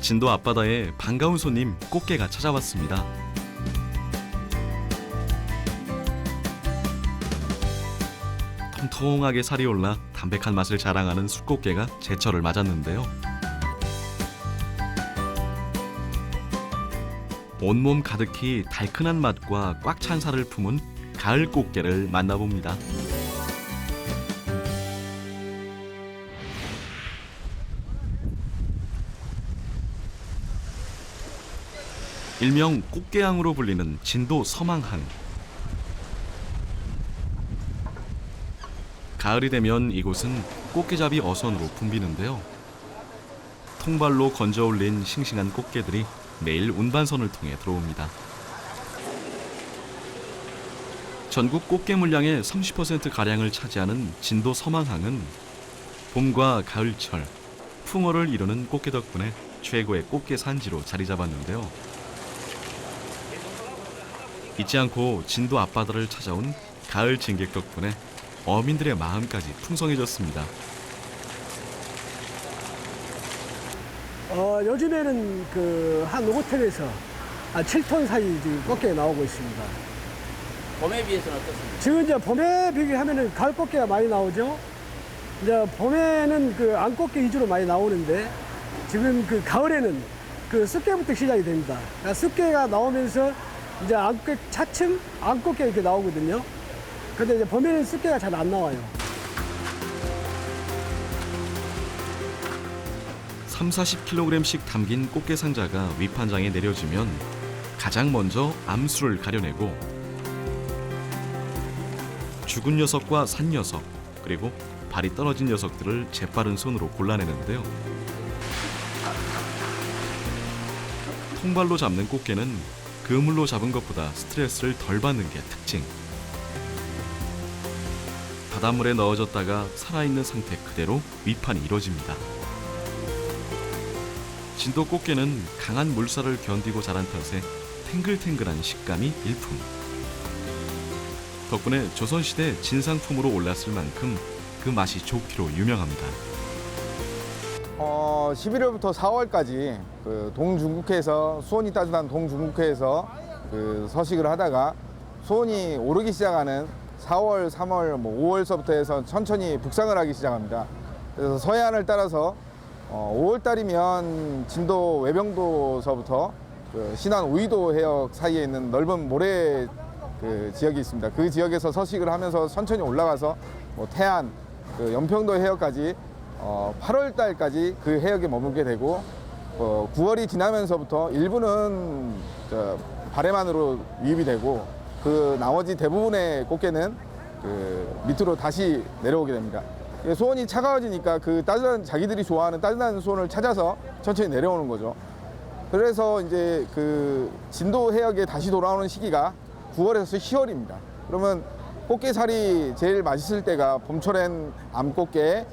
진도 앞바다에 반가운 손님 꽃게가 찾아왔습니다. 통통하게 살이 올라 담백한 맛을 자랑하는 숯꽃게가 제철을 맞았는데요. 온몸 가득히 달큰한 맛과 꽉 찬 살을 품은 가을 꽃게를 만나봅니다. 일명 꽃게항으로 불리는 진도 서망항. 가을이 되면 이곳은 꽃게잡이 어선으로 붐비는데요. 통발로 건져 올린 싱싱한 꽃게들이 매일 운반선을 통해 들어옵니다. 전국 꽃게 물량의 30%가량을 차지하는 진도 서망항은 봄과 가을철, 풍어를 이루는 꽃게 덕분에 최고의 꽃게 산지로 자리 잡았는데요. 잊지 않고 진도 앞바다를 찾아온 가을 진객 덕분에 어민들의 마음까지 풍성해졌습니다. 요즘에는 한 5톤에서 7톤 사이 지금 꽃게가 나오고 있습니다. 봄에 비해서는 어떻습니까? 지금 이제 봄에 비교하면은 가을 꽃게가 많이 나오죠. 이제 봄에는 암꽃게 위주로 많이 나오는데 지금 가을에는 쑥게부터 시작이 됩니다. 그러니까 쑥게가 나오면서 이제 암꽃 차츰 암꽃게 이렇게 나오거든요. 근데 이제 봄에는 쑥게가 잘 안 나와요. 30-40kg씩 담긴 꽃게 상자가 위판장에 내려지면 가장 먼저 암수를 가려내고 죽은 녀석과 산 녀석 그리고 발이 떨어진 녀석들을 재빠른 손으로 골라내는데요. 통발로 잡는 꽃게는 그물로 잡은 것보다 스트레스를 덜 받는 게 특징. 바닷물에 넣어졌다가 살아있는 상태 그대로 위판이 이뤄집니다. 진도 꽃게는 강한 물살을 견디고 자란 탓에 탱글탱글한 식감이 일품. 덕분에 조선시대 진상품으로 올랐을 만큼 그 맛이 좋기로 유명합니다. 11월부터 4월까지 동중국해에서 수온이 따뜻한 동중국해에서 서식을 하다가 수온이 오르기 시작하는 4월, 3월, 5월서부터 해서 천천히 북상을 하기 시작합니다. 그래서 서해안을 따라서 5월 달이면 진도 외병도서부터 신안 우이도 해역 사이에 있는 넓은 모래 지역이 있습니다. 그 지역에서 서식을 하면서 천천히 올라가서 태안, 연평도 해역까지 8월 달까지 그 해역에 머물게 되고 9월이 지나면서부터 일부는 발해만으로 유입이 되고 그 나머지 대부분의 꽃게는 밑으로 다시 내려오게 됩니다. 수온이 차가워지니까 따뜻한 자기들이 좋아하는 따뜻한 수온을 찾아서 천천히 내려오는 거죠. 그래서 이제 진도 해역에 다시 돌아오는 시기가 9월에서 10월입니다. 그러면 꽃게살이 제일 맛있을 때가 봄철엔 암꽃게,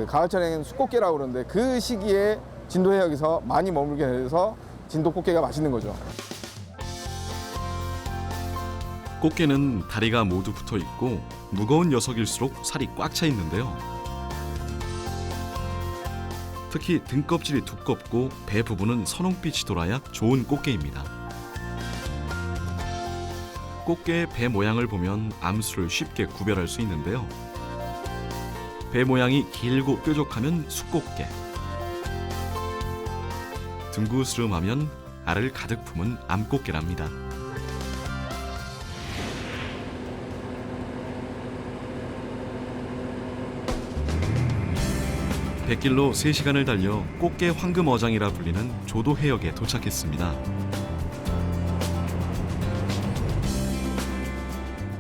가을철엔 숯꽃게라고 그러는데 그 시기에 진도 해역에서 많이 머물게 돼서 진도 꽃게가 맛있는 거죠. 꽃게는 다리가 모두 붙어 있고 무거운 녀석일수록 살이 꽉 차 있는데요. 특히 등껍질이 두껍고 배 부분은 선홍빛이 돌아야 좋은 꽃게입니다. 꽃게의 배 모양을 보면 암수를 쉽게 구별할 수 있는데요. 배 모양이 길고 뾰족하면 숯꽃게, 둥그스름하면 알을 가득 품은 암꽃게랍니다. 백길로 3시간을 달려 꽃게 황금어장이라 불리는 조도 해역에 도착했습니다.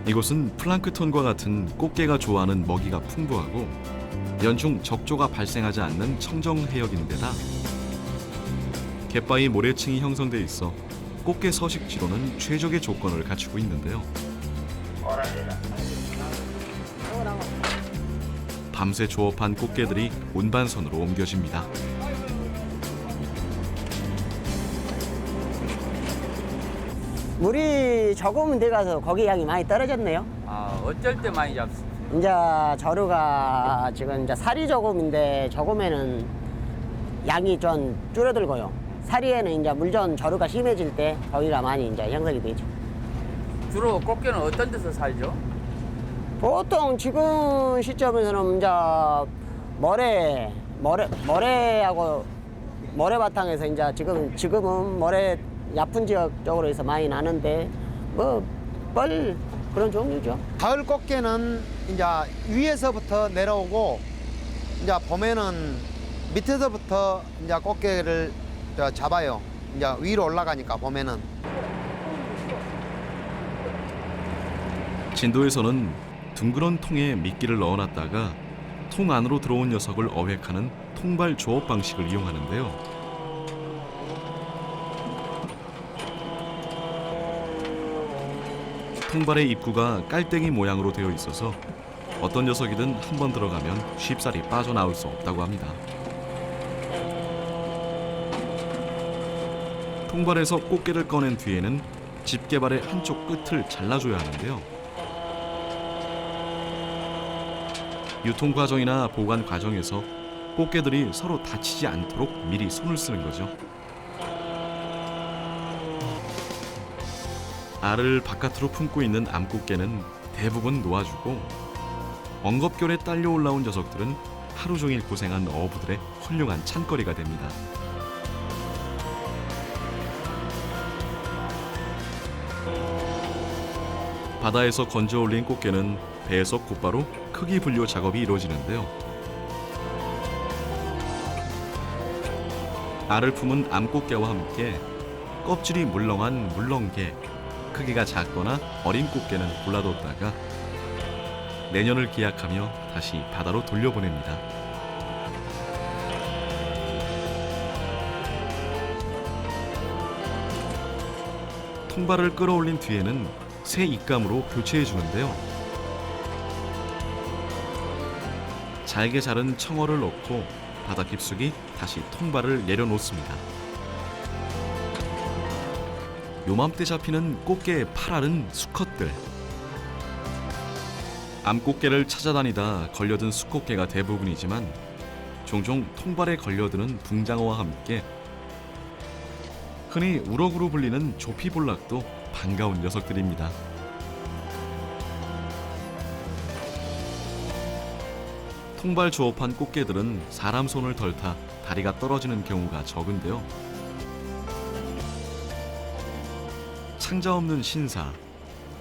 이곳은 플랑크톤과 같은 꽃게가 좋아하는 먹이가 풍부하고 연중 적조가 발생하지 않는 청정 해역인데다 갯바위 모래층이 형성돼 있어 꽃게 서식지로는 최적의 조건을 갖추고 있는데요. 밤새 조업한 꽃게들이 운반선으로 옮겨집니다. 물이 적으면 돼가서 고기 양이 많이 떨어졌네요. 어쩔 때 많이 잡습니다. 이제 저루가 지금 이제 살이 조금인데 조금에는 양이 좀 줄어들고요. 사리에는 이제 물전 저류가 심해질 때 거기가 많이 이제 형성이 되죠. 주로 꽃게는 어떤 데서 살죠? 보통 지금 시점에서는 이제 모래하고 모래바탕에서 이제 지금은 모래 얕은 지역 쪽으로 해서 많이 나는데 뭐 뻘 그런 종류죠. 가을 꽃게는 이제 위에서부터 내려오고 이제 봄에는 밑에서부터 이제 꽃게를 잡아요. 이제 위로 올라가니까 봄에는. 진도에서는 둥그런 통에 미끼를 넣어놨다가 통 안으로 들어온 녀석을 어획하는 통발 조업 방식을 이용하는데요. 통발의 입구가 깔땡이 모양으로 되어 있어서 어떤 녀석이든 한 번 들어가면 쉽사리 빠져나올 수 없다고 합니다. 통발에서 꽃게를 꺼낸 뒤에는 집게발의 한쪽 끝을 잘라줘야 하는데요. 유통 과정이나 보관 과정에서 꽃게들이 서로 다치지 않도록 미리 손을 쓰는 거죠. 알을 바깥으로 품고 있는 암꽃게는 대부분 놓아주고 엉겁결에 딸려 올라온 녀석들은 하루 종일 고생한 어부들의 훌륭한 찬거리가 됩니다. 바다에서 건져 올린 꽃게는 배에서 곧바로 크기 분류 작업이 이루어지는데요. 알을 품은 암꽃게와 함께 껍질이 물렁한 물렁게, 크기가 작거나 어린 꽃게는 골라뒀다가 내년을 기약하며 다시 바다로 돌려보냅니다. 통발을 끌어올린 뒤에는 새 입감으로 교체해 주는데요. 잘게 자른 청어를 넣고 바다 깊숙이 다시 통발을 내려놓습니다. 요맘때 잡히는 꽃게의 파랄은 수컷들. 암꽃게를 찾아다니다 걸려든 수꽃게가 대부분이지만 종종 통발에 걸려드는 붕장어와 함께 흔히 우럭으로 불리는 조피볼락도 반가운 녀석들입니다. 통발 조업한 꽃게들은 사람 손을 덜 타 다리가 떨어지는 경우가 적은데요. 창자 없는 신사,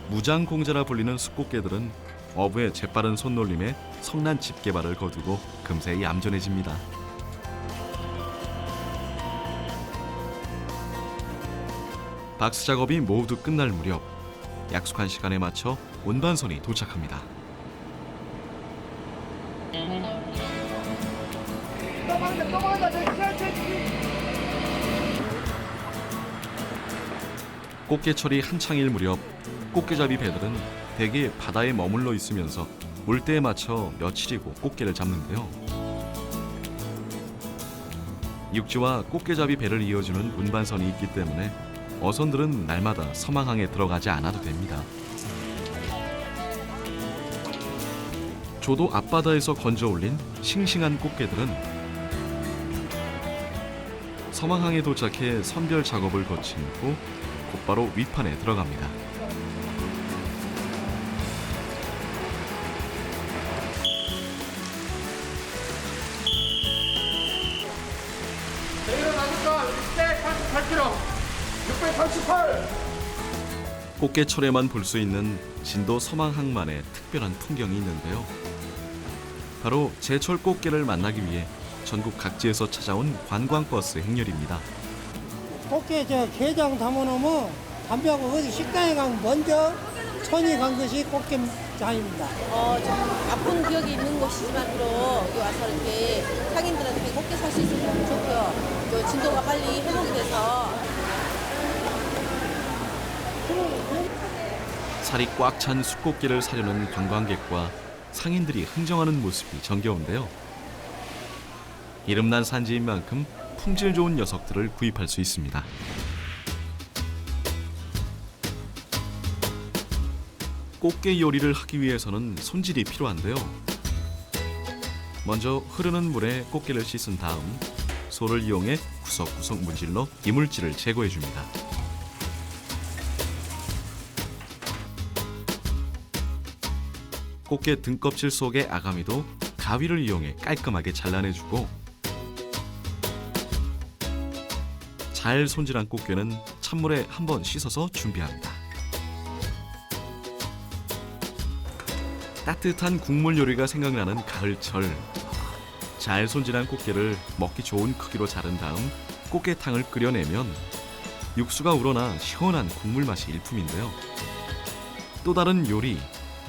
무장공자라 불리는 숫꽃게들은 어부의 재빠른 손놀림에 성난 집게발을 거두고 금세 얌전해집니다. 박스 작업이 모두 끝날 무렵 약속한 시간에 맞춰 운반선이 도착합니다. 꽃게철이 한창일 무렵 꽃게잡이 배들은 대개 바다에 머물러 있으면서 물때에 맞춰 며칠이고 꽃게를 잡는데요. 육지와 꽃게잡이 배를 이어주는 운반선이 있기 때문에 어선들은 날마다 서망항에 들어가지 않아도 됩니다. 조도 앞바다에서 건져 올린 싱싱한 꽃게들은 서망항에 도착해 선별 작업을 거친 후 곧바로 위판에 들어갑니다. 꽃게철에만 볼 수 있는 진도 서망항만의 특별한 풍경이 있는데요. 바로 제철 꽃게를 만나기 위해 전국 각지에서 찾아온 관광버스 행렬입니다. 꽃게 게장 담아놓으면 담배하고 어디 식당에 가면 먼저 손이 간 것이 꽃게장입니다. 좀 아픈 기억이 있는 곳이지만으로 여기 와서 이렇게 상인들한테 꽃게 살 수 있어서 너무 좋고요. 또 진도가 빨리 회복이 돼서 살이 꽉 찬 숫꽃게를 사려는 관광객과 상인들이 흥정하는 모습이 정겨운데요. 이름난 산지인 만큼 품질 좋은 녀석들을 구입할 수 있습니다. 꽃게 요리를 하기 위해서는 손질이 필요한데요. 먼저 흐르는 물에 꽃게를 씻은 다음 소를 이용해 구석구석 문질러 이물질을 제거해 줍니다. 꽃게 등껍질 속의 아가미도 가위를 이용해 깔끔하게 잘라내주고 잘 손질한 꽃게는 찬물에 한번 씻어서 준비합니다. 따뜻한 국물 요리가 생각나는 가을철. 잘 손질한 꽃게를 먹기 좋은 크기로 자른 다음 꽃게탕을 끓여내면 육수가 우러나 시원한 국물 맛이 일품인데요. 또 다른 요리,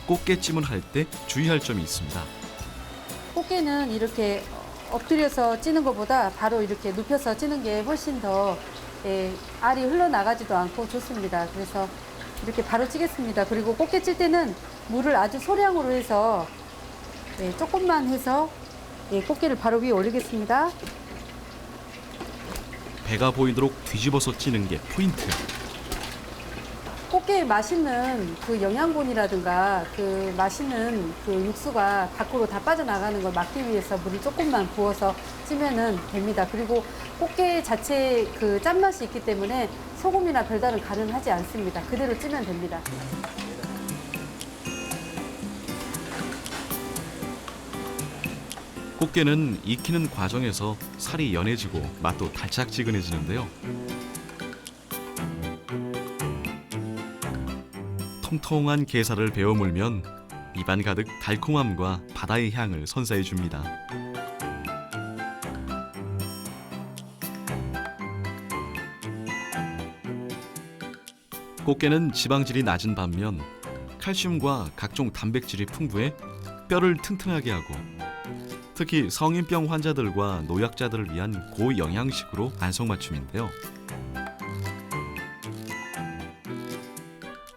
꽃게찜을 할 때 주의할 점이 있습니다. 꽃게는 이렇게 엎드려서 찌는 것보다 바로 이렇게 눕혀서 찌는 게 훨씬 더 알이 흘러나가지도 않고 좋습니다. 그래서 이렇게 바로 찌겠습니다. 그리고 꽃게 찔 때는 물을 아주 소량으로 해서 조금만 해서 꽃게를 바로 위에 올리겠습니다. 배가 보이도록 뒤집어서 찌는 게 포인트. 꽃게의 맛있는 그 영양분이라든가 그 맛있는 그 육수가 밖으로 다 빠져나가는 걸 막기 위해서 물을 조금만 부어서 찌면은 됩니다. 그리고 꽃게 자체에 그 짠맛이 있기 때문에 소금이나 별다른 간은 하지 않습니다. 그대로 찌면 됩니다. 꽃게는 익히는 과정에서 살이 연해지고 맛도 달짝지근해지는데요. 통통한 게살을 베어 물면 입안 가득 달콤함과 바다의 향을 선사해 줍니다. 꽃게는 지방질이 낮은 반면 칼슘과 각종 단백질이 풍부해 뼈를 튼튼하게 하고 특히 성인병 환자들과 노약자들을 위한 고영양식으로 안성맞춤인데요.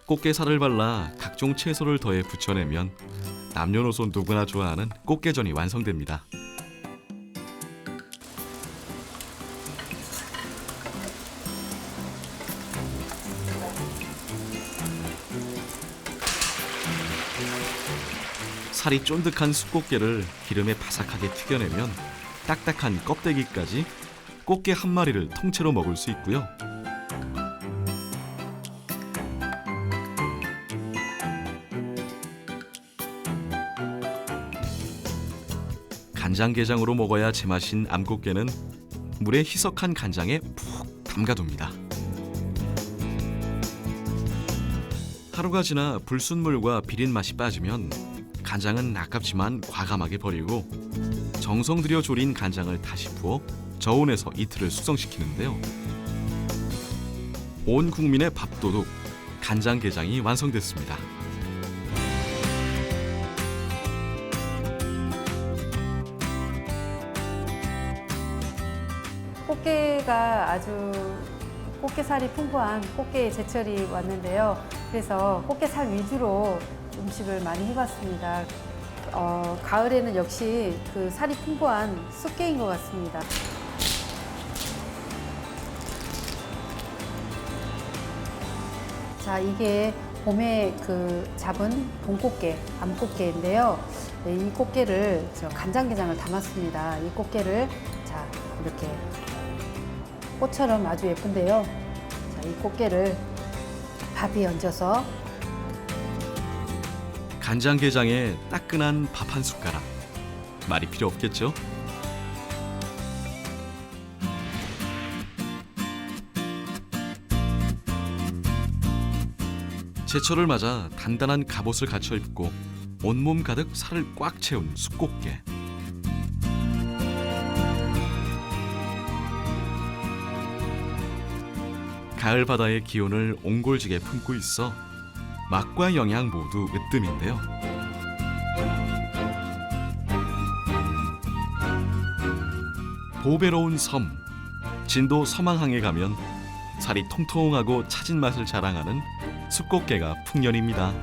꽃게살을 발라 각종 채소를 더해 부쳐내면 남녀노소 누구나 좋아하는 꽃게전이 완성됩니다. 살이 쫀득한 숯꽃게를 기름에 바삭하게 튀겨내면 딱딱한 껍데기까지 꽃게 한 마리를 통째로 먹을 수 있고요. 간장게장으로 먹어야 제맛인 암꽃게는 물에 희석한 간장에 푹 담가둡니다. 하루가 지나 불순물과 비린 맛이 빠지면 간장은 아깝지만 과감하게 버리고 정성 들여 졸인 간장을 다시 부어 저온에서 이틀을 숙성시키는데요. 온 국민의 밥도둑 간장게장이 완성됐습니다. 꽃게가 아주 꽃게살이 풍부한 꽃게 제철이 왔는데요. 그래서 꽃게살 위주로 음식을 많이 해봤습니다. 가을에는 역시 그 살이 풍부한 쑥게인 것 같습니다. 자, 이게 봄에 그 잡은 봄꽃게, 암꽃게인데요. 네, 이 꽃게를 간장게장을 담았습니다. 이 꽃게를 자 이렇게 꽃처럼 아주 예쁜데요. 자, 이 꽃게를 밥 위에 얹어서 간장게장에 따끈한 밥 한 숟가락. 말이 필요 없겠죠? 제철을 맞아 단단한 갑옷을 갖춰 입고 온몸 가득 살을 꽉 채운 숯꽃게. 가을 바다의 기온을 옹골지게 품고 있어 맛과 영양 모두 으뜸인데요. 보배로운 섬, 진도 서망항에 가면 살이 통통하고 차진 맛을 자랑하는 숯꽃게가 풍년입니다.